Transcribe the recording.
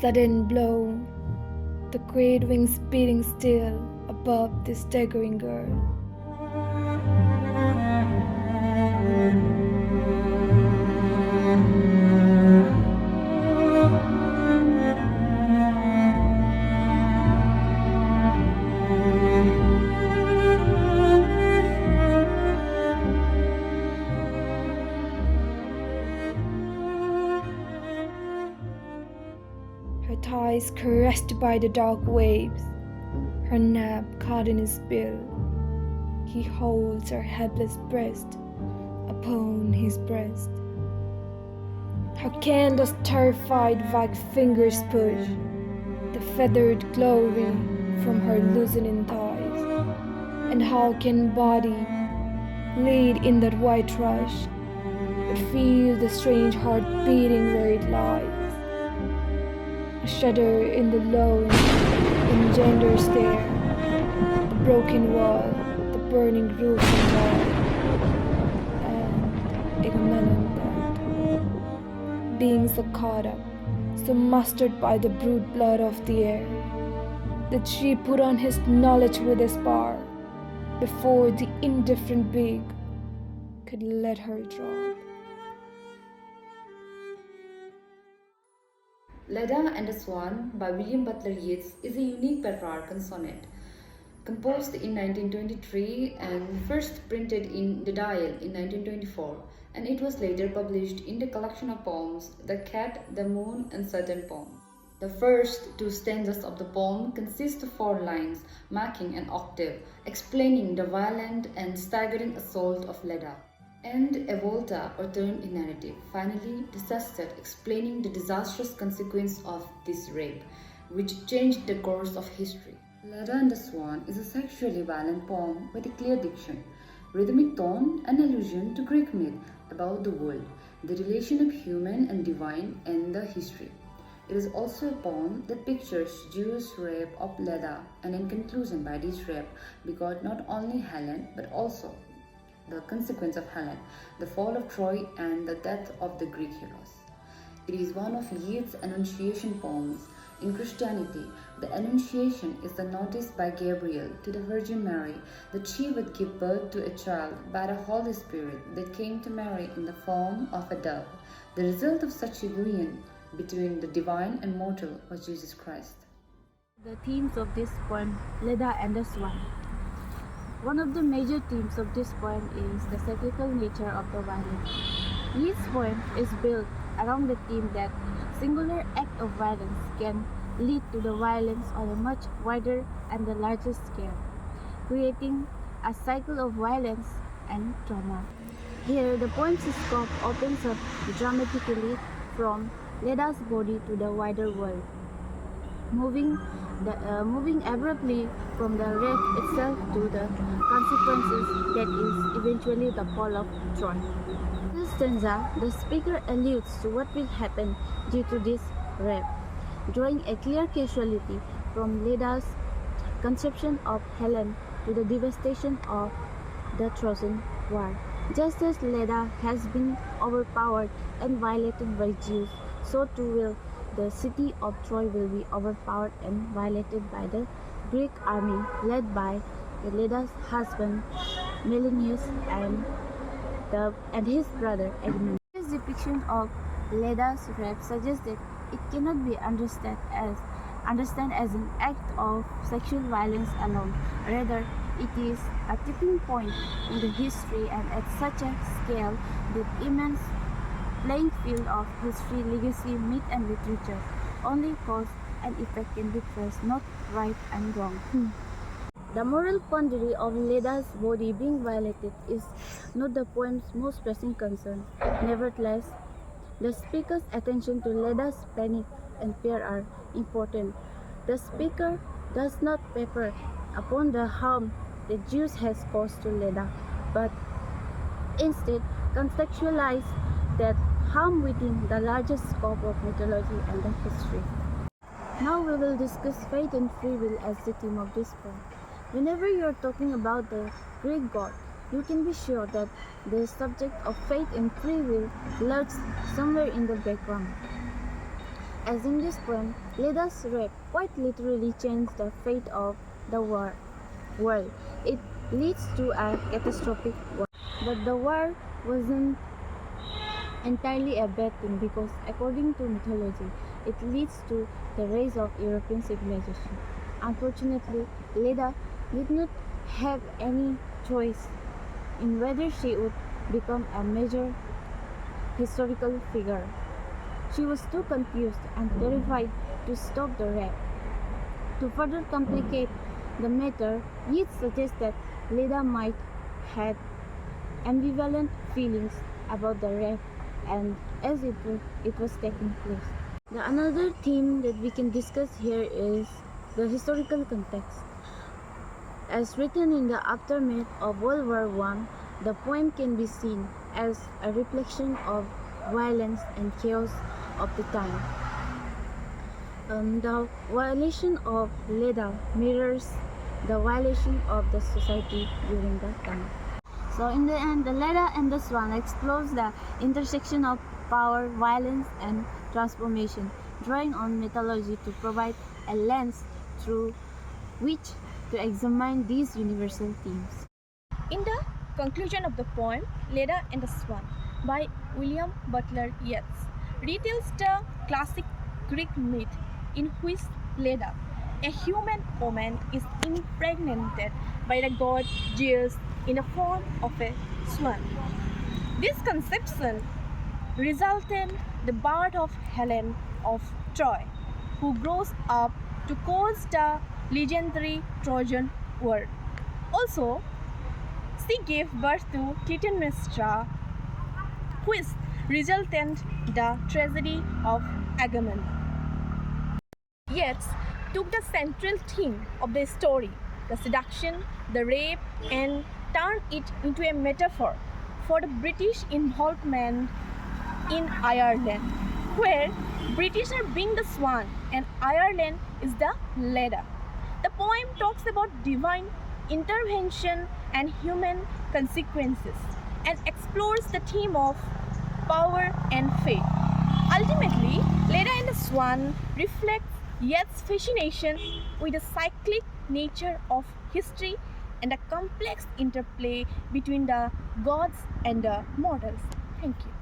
sudden blow, the great wings beating still above this staggering girl. Her thighs caressed by the dark waves, her nap caught in his bill. He holds her helpless breast upon his breast. How can those terrified vague fingers push the feathered glory from her loosening thighs? And how can body lead in that white rush, but feel the strange heart beating where it lies? A shudder in the low engender stare, the broken wall, the burning roof and wall, and Agamemnon that, being so caught up, so mastered by the brute blood of the air, that she put on his knowledge with a spar, before the indifferent beak could let her drop. Leda and the Swan by William Butler Yeats is a unique Petrarchan sonnet, composed in 1923 and first printed in The Dial in 1924, and it was later published in the collection of poems The Cat, the Moon and Certain Poems. The first two stanzas of the poem consist of 4 lines marking an octave, explaining the violent and staggering assault of Leda, and a volta or turn in narrative, finally the sestet explaining the disastrous consequence of this rape, which changed the course of history. Leda and the Swan is a sexually violent poem with a clear diction, rhythmic tone and allusion to Greek myth about the world, the relation of human and divine, and the history. It is also a poem that pictures Zeus' rape of Leda, and in conclusion by this rape begot not only Helen but also the consequence of Helen, the fall of Troy and the death of the Greek heroes. It is one of Yeats' Annunciation poems. In Christianity, the Annunciation is the notice by Gabriel to the Virgin Mary that she would give birth to a child by the Holy Spirit that came to Mary in the form of a dove. The result of such a union between the divine and mortal was Jesus Christ. The themes of this poem, Leda and the Swan. One of the major themes of this poem is the cyclical nature of the violence. Yeats' poem is built around the theme that singular act of violence can lead to the violence on a much wider and the larger scale, creating a cycle of violence and trauma. Here, the poem's scope opens up dramatically from Leda's body to the wider world, moving abruptly from the rape itself to the consequences that is eventually the fall of Troy. In this stanza, the speaker alludes to what will happen due to this rape, drawing a clear causality from Leda's conception of Helen to the devastation of the Trojan War. Just as Leda has been overpowered and violated by Zeus, so too will the city of Troy will be overpowered and violated by the Greek army led by Leda's husband Menelaus and his brother Agamemnon. This depiction of Leda's rape suggests that it cannot be understood as an act of sexual violence alone. Rather, it is a tipping point in the history, and at such a scale that immense playing field of history, legacy, myth and literature, only cause and effect can be traced, not right and wrong. The moral quandary of Leda's body being violated is not the poem's most pressing concern. Nevertheless, the speaker's attention to Leda's panic and fear are important. The speaker does not paper upon the harm that Zeus has caused to Leda, but instead contextualize that harm within the larger scope of mythology and the history. Now we will discuss faith and free will as the theme of this poem. Whenever you are talking about the Greek god, you can be sure that the subject of faith and free will lurks somewhere in the background. As in this poem, Leda's rape quite literally changed the fate of the world. It leads to a catastrophic war. But the war wasn't entirely a bad thing because, according to mythology, it leads to the rise of European civilization. Unfortunately, Leda did not have any choice in whether she would become a major historical figure. She was too confused and terrified to stop the rape. To further complicate the matter, Yeats suggests that Leda might have ambivalent feelings about the rape and as it was taking place. The another theme that we can discuss here is the historical context. As written in the aftermath of World War I, the poem can be seen as a reflection of violence and chaos of the time. The violation of Leda mirrors the violation of the society during that time. So in the end, the Leda and the Swan explores the intersection of power, violence, and transformation, drawing on mythology to provide a lens through which to examine these universal themes. In the conclusion of the poem, Leda and the Swan by William Butler Yeats retells the classic Greek myth in which Leda, a human woman, is impregnated by the god Zeus in the form of a swan. This conception resulted the birth of Helen of Troy, who grows up to cause the legendary Trojan War. Also, she gave birth to Clytemnestra, which resulted the tragedy of Agamemnon. Yeats took the central theme of the story, the seduction, the rape, and turned it into a metaphor for the British involvement in Ireland, where British are being the swan and Ireland is the Leda. The poem talks about divine intervention and human consequences and explores the theme of power and fate. Ultimately, Leda and the Swan reflects Yeats' fascination with the cyclic nature of history and the complex interplay between the gods and the mortals. Thank you.